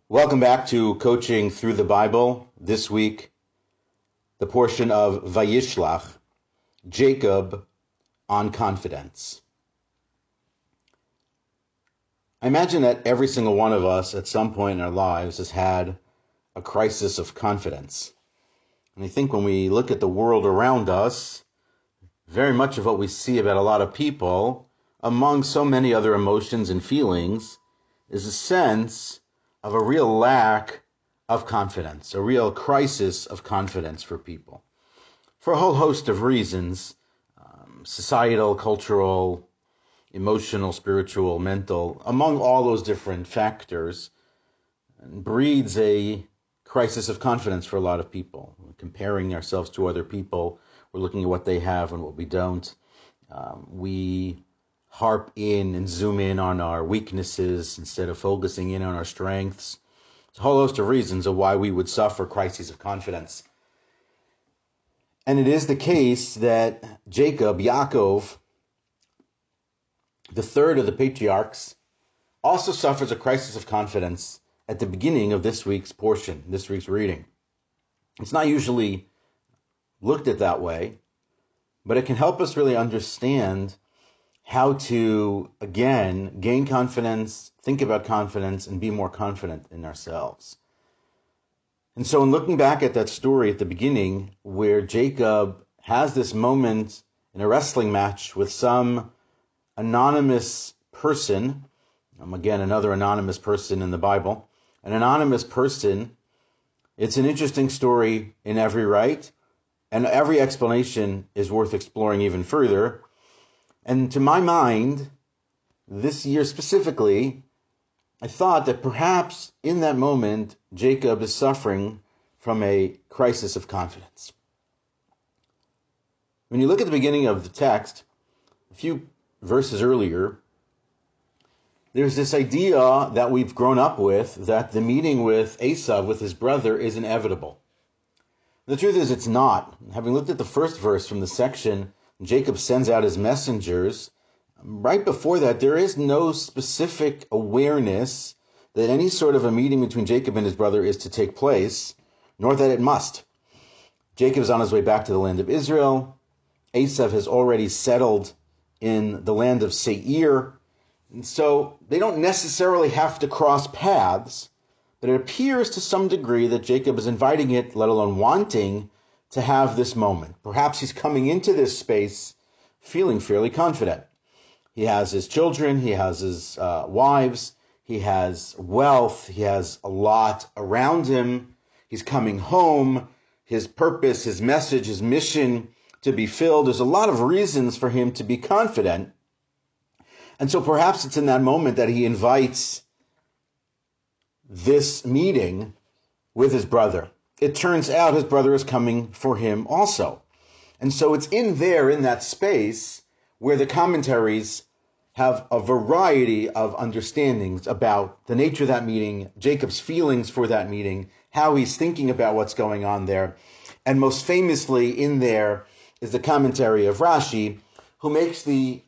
Welcome back to Coaching Through the Bible. This week, the portion of Vayishlach, Jacob on confidence. I imagine that every single one of us at some point in our lives has had a crisis of confidence. And I think when we look at the world around us, very much of what we see about a lot of people, among so many other emotions and feelings, is a sense of a real lack of confidence, a real crisis of confidence for people. For a whole host of reasons, societal, cultural, emotional, spiritual, mental, among all those different factors, breeds a crisis of confidence for a lot of people. We're comparing ourselves to other people, we're looking at what they have and what we don't. We harp in and zoom in on our weaknesses instead of focusing in on our strengths. There's a whole host of reasons of why we would suffer crises of confidence. And it is the case that Jacob, Yaakov, the third of the patriarchs, also suffers a crisis of confidence at the beginning of this week's portion, this week's reading. It's not usually looked at that way, but it can help us really understand how to, again, gain confidence, think about confidence, and be more confident in ourselves. And so in looking back at that story at the beginning, where Jacob has this moment in a wrestling match with some anonymous person, again, another anonymous person in the Bible, an anonymous person, it's an interesting story in every right, and every explanation is worth exploring even further. And to my mind, this year specifically, I thought that perhaps in that moment, Jacob is suffering from a crisis of confidence. When you look at the beginning of the text, a few verses earlier, there's this idea that we've grown up with, that the meeting with Esau, with his brother, is inevitable. The truth is it's not. Having looked at the first verse from the section, Jacob sends out his messengers. Right before that, there is no specific awareness that any sort of a meeting between Jacob and his brother is to take place, nor that it must. Jacob is on his way back to the land of Israel. Esau has already settled in the land of Seir. And so they don't necessarily have to cross paths, but it appears to some degree that Jacob is inviting it, let alone wanting, to have this moment. Perhaps he's coming into this space feeling fairly confident. He has his children, he has his wives, he has wealth, he has a lot around him. He's coming home, his purpose, his message, his mission to be filled. There's a lot of reasons for him to be confident. And so perhaps it's in that moment that he invites this meeting with his brother. It turns out his brother is coming for him also. And so it's in that space, where the commentaries have a variety of understandings about the nature of that meeting, Jacob's feelings for that meeting, how he's thinking about what's going on there. And most famously in there is the commentary of Rashi, who makes the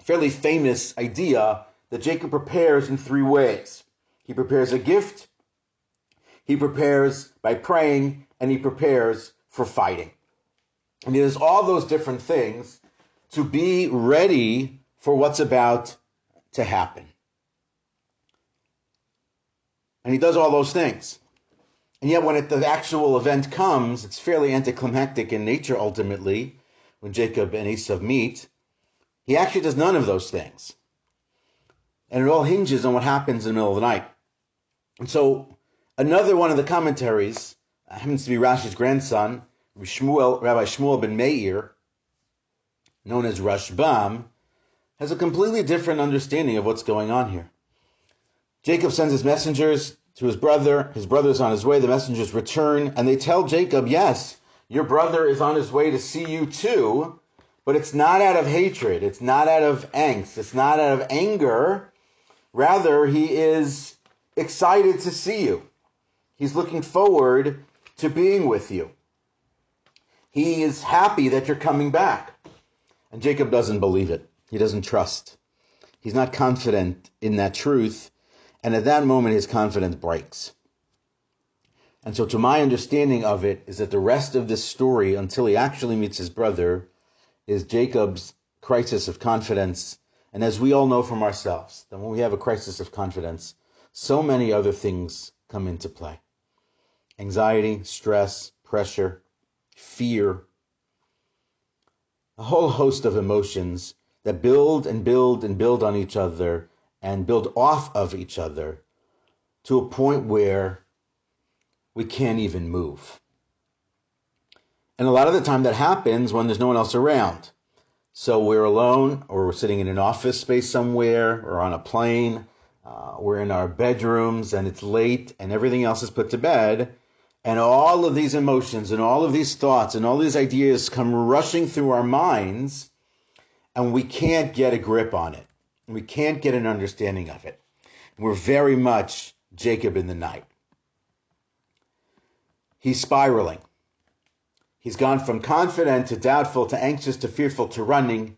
fairly famous idea that Jacob prepares in three ways. He prepares a gift, he prepares by praying, and he prepares for fighting. And he does all those different things to be ready for what's about to happen. And he does all those things. And yet when the actual event comes, it's fairly anticlimactic in nature ultimately, when Jacob and Esau meet. He actually does none of those things. And it all hinges on what happens in the middle of the night. And so another one of the commentaries happens to be Rashi's grandson, Rabbi Shmuel ben Meir, known as Rashbam, has a completely different understanding of what's going on here. Jacob sends his messengers to his brother. His brother's on his way. The messengers return, and they tell Jacob, yes, your brother is on his way to see you too, but it's not out of hatred. It's not out of angst. It's not out of anger. Rather, he is excited to see you. He's looking forward to being with you. He is happy that you're coming back. And Jacob doesn't believe it. He doesn't trust. He's not confident in that truth. And at that moment, his confidence breaks. And so to my understanding of it is that the rest of this story, until he actually meets his brother, is Jacob's crisis of confidence. And as we all know from ourselves, that when we have a crisis of confidence, so many other things come into play. Anxiety, stress, pressure, fear, a whole host of emotions that build and build and build on each other and build off of each other to a point where we can't even move. And a lot of the time that happens when there's no one else around. So we're alone, or we're sitting in an office space somewhere, or on a plane, we're in our bedrooms, and it's late, and everything else is put to bed, and all of these emotions, and all of these thoughts, and all these ideas come rushing through our minds, and we can't get a grip on it. We can't get an understanding of it. We're very much Jacob in the night. He's spiraling. He's gone from confident to doubtful to anxious to fearful to running.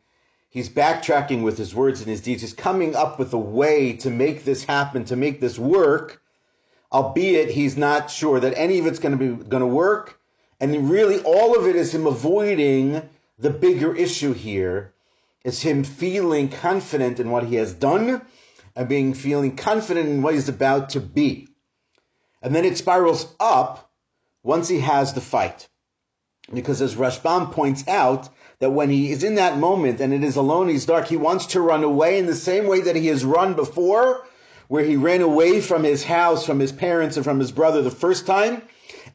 He's backtracking with his words and his deeds. He's coming up with a way to make this happen, to make this work, albeit he's not sure that any of it's going to work. And really all of it is him avoiding the bigger issue here. It's him feeling confident in what he has done and feeling confident in what he's about to be. And then it spirals up once he has the fight. Because as Rashbam points out, that when he is in that moment and it is alone, he's dark, he wants to run away in the same way that he has run before, where he ran away from his house, from his parents, and from his brother the first time.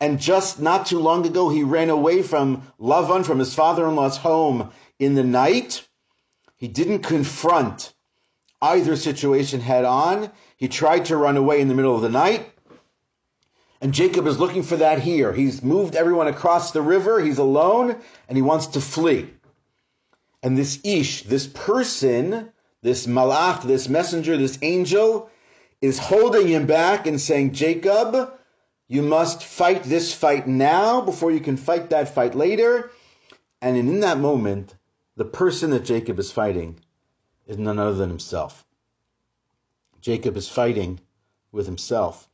And just not too long ago, he ran away from Lavan, from his father-in-law's home in the night. He didn't confront either situation head on. He tried to run away in the middle of the night. And Jacob is looking for that here. He's moved everyone across the river. He's alone and he wants to flee. And this Ish, this person, this Malach, this messenger, this angel is holding him back and saying, Jacob, you must fight this fight now before you can fight that fight later. And in that moment, the person that Jacob is fighting is none other than himself. Jacob is fighting with himself.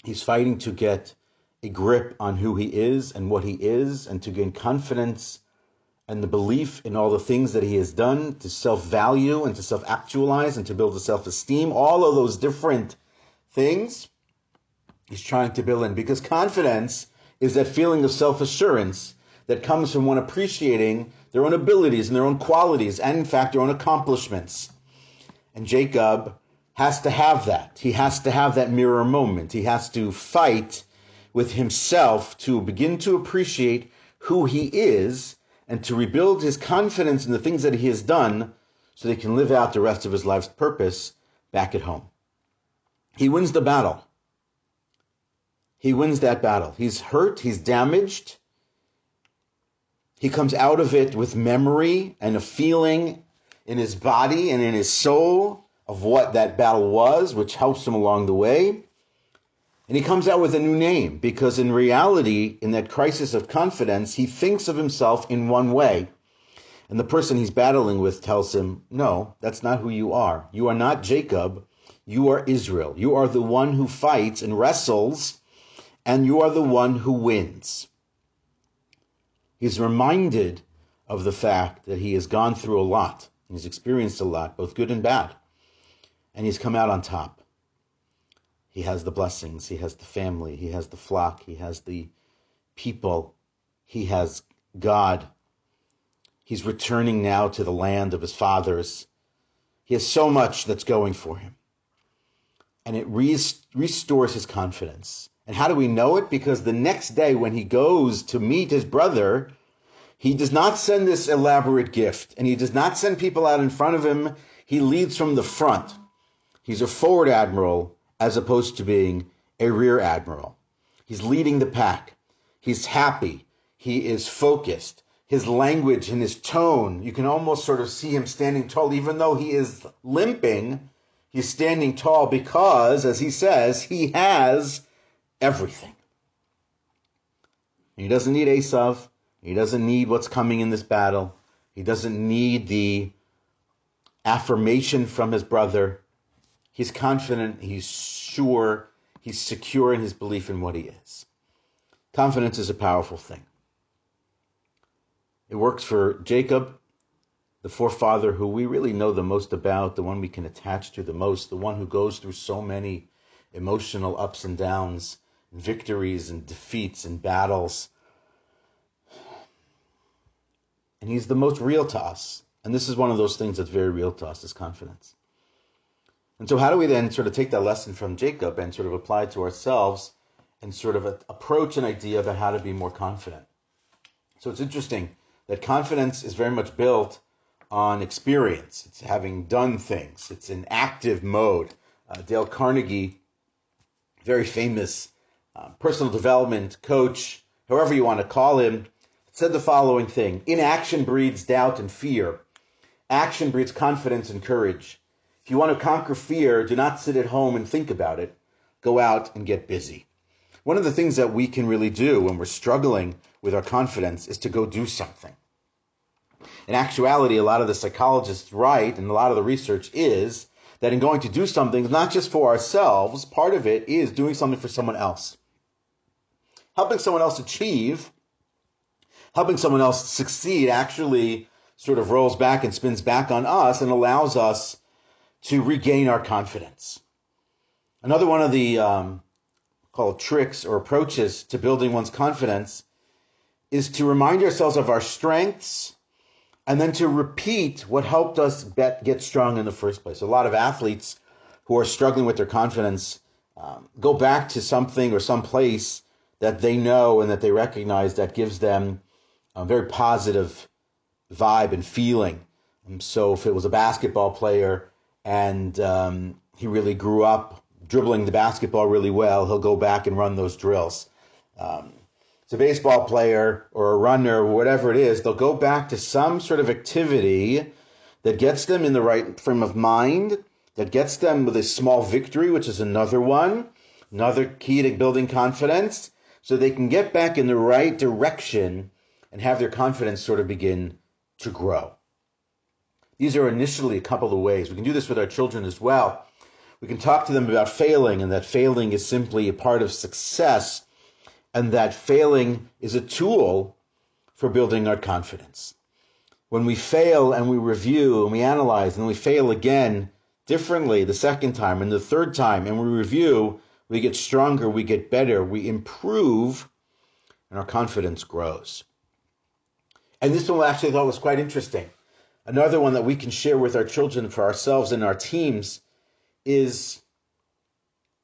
He's fighting to get a grip on who he is and what he is, and to gain confidence and the belief in all the things that he has done, to self-value and to self-actualize and to build a self-esteem. All of those different things he's trying to build in, because confidence is that feeling of self-assurance that comes from one appreciating their own abilities and their own qualities and, in fact, their own accomplishments. And Jacob has to have that. He has to have that mirror moment. He has to fight with himself to begin to appreciate who he is and to rebuild his confidence in the things that he has done so that he can live out the rest of his life's purpose back at home. He wins the battle. He wins that battle. He's hurt. He's damaged. He comes out of it with memory and a feeling in his body and in his soul of what that battle was, which helps him along the way. And he comes out with a new name, because in reality, in that crisis of confidence, he thinks of himself in one way. And the person he's battling with tells him, no, that's not who you are. You are not Jacob. You are Israel. You are the one who fights and wrestles, and you are the one who wins. He's reminded of the fact that he has gone through a lot. He's experienced a lot, both good and bad. And he's come out on top. He has the blessings. He has the family. He has the flock. He has the people. He has God. He's returning now to the land of his fathers. He has so much that's going for him. And it restores his confidence. And how do we know it? Because the next day when he goes to meet his brother, he does not send this elaborate gift. And he does not send people out in front of him. He leads from the front. He's a forward admiral as opposed to being a rear admiral. He's leading the pack. He's happy. He is focused. His language and his tone, you can almost sort of see him standing tall. Even though he is limping, he's standing tall because, as he says, he has everything. He doesn't need Esav. He doesn't need what's coming in this battle. He doesn't need the affirmation from his brother. He's confident, he's sure, he's secure in his belief in what he is. Confidence is a powerful thing. It works for Jacob, the forefather who we really know the most about, the one we can attach to the most, the one who goes through so many emotional ups and downs, victories and defeats and battles. And he's the most real to us. And this is one of those things that's very real to us, is confidence. And so how do we then sort of take that lesson from Jacob and sort of apply it to ourselves and sort of approach an idea about how to be more confident? So it's interesting that confidence is very much built on experience. It's having done things. It's in active mode. Dale Carnegie, very famous personal development coach, however you want to call him, said the following thing: inaction breeds doubt and fear. Action breeds confidence and courage. If you want to conquer fear, do not sit at home and think about it. Go out and get busy. One of the things that we can really do when we're struggling with our confidence is to go do something. In actuality, a lot of the psychologists write, and a lot of the research is, that in going to do something, not just for ourselves, part of it is doing something for someone else. Helping someone else achieve, helping someone else succeed actually sort of rolls back and spins back on us and allows us to regain our confidence. Another one of the called tricks or approaches to building one's confidence is to remind ourselves of our strengths and then to repeat what helped us get strong in the first place. A lot of athletes who are struggling with their confidence go back to something or some place that they know and that they recognize that gives them a very positive vibe and feeling. So if it was a basketball player and he really grew up dribbling the basketball really well, he'll go back and run those drills. It's a baseball player or a runner or whatever it is, they'll go back to some sort of activity that gets them in the right frame of mind, that gets them with a small victory, which is another one, another key to building confidence, so they can get back in the right direction and have their confidence sort of begin to grow. These are initially a couple of ways. We can do this with our children as well. We can talk to them about failing, and that failing is simply a part of success, and that failing is a tool for building our confidence. When we fail and we review and we analyze and we fail again differently the second time and the third time and we review, we get stronger, we get better, we improve, and our confidence grows. And this one actually I thought was quite interesting. Another one that we can share with our children, for ourselves and our teams, is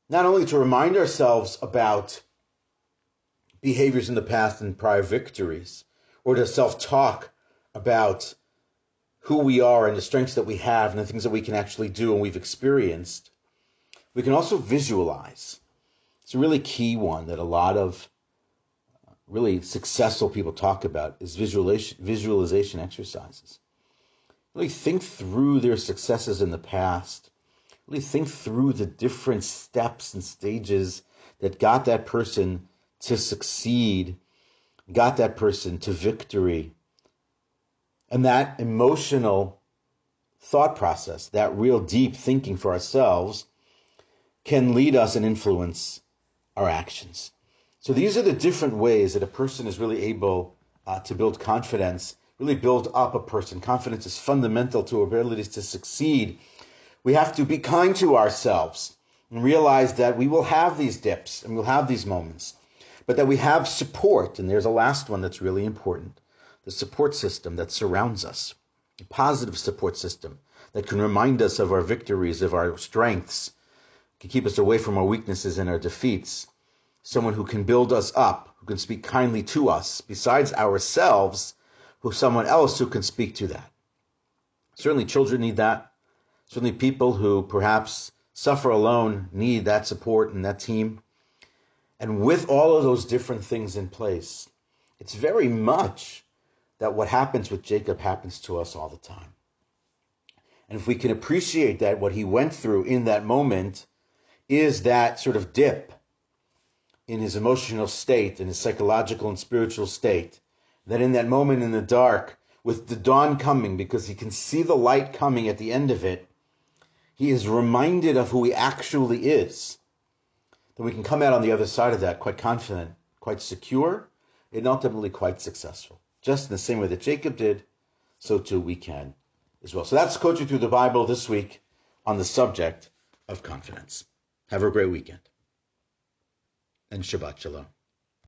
not only to remind ourselves about behaviors in the past and prior victories, or to self-talk about who we are and the strengths that we have and the things that we can actually do and we've experienced. We can also visualize. It's a really key one that a lot of really successful people talk about, is visualization exercises. Really think through their successes in the past. Really think through the different steps and stages that got that person to succeed, got that person to victory. And that emotional thought process, that real deep thinking for ourselves, can lead us and influence our actions. So these are the different ways that a person is really able to build confidence, really build up a person. Confidence is fundamental to our abilities to succeed. We have to be kind to ourselves and realize that we will have these dips and we'll have these moments, but that we have support. And there's a last one that's really important: the support system that surrounds us, a positive support system that can remind us of our victories, of our strengths, can keep us away from our weaknesses and our defeats. Someone who can build us up, who can speak kindly to us, besides ourselves, someone else who can speak to that. Certainly children need that. Certainly people who perhaps suffer alone need that support and that team. And with all of those different things in place, it's very much that what happens with Jacob happens to us all the time. And if we can appreciate that, what he went through in that moment is that sort of dip in his emotional state, in his psychological and spiritual state, that in that moment in the dark, with the dawn coming, because he can see the light coming at the end of it, he is reminded of who he actually is, then we can come out on the other side of that quite confident, quite secure, and ultimately quite successful. Just in the same way that Jacob did, so too we can as well. So that's Coaching Through the Bible this week on the subject of confidence. Have a great weekend. And Shabbat Shalom.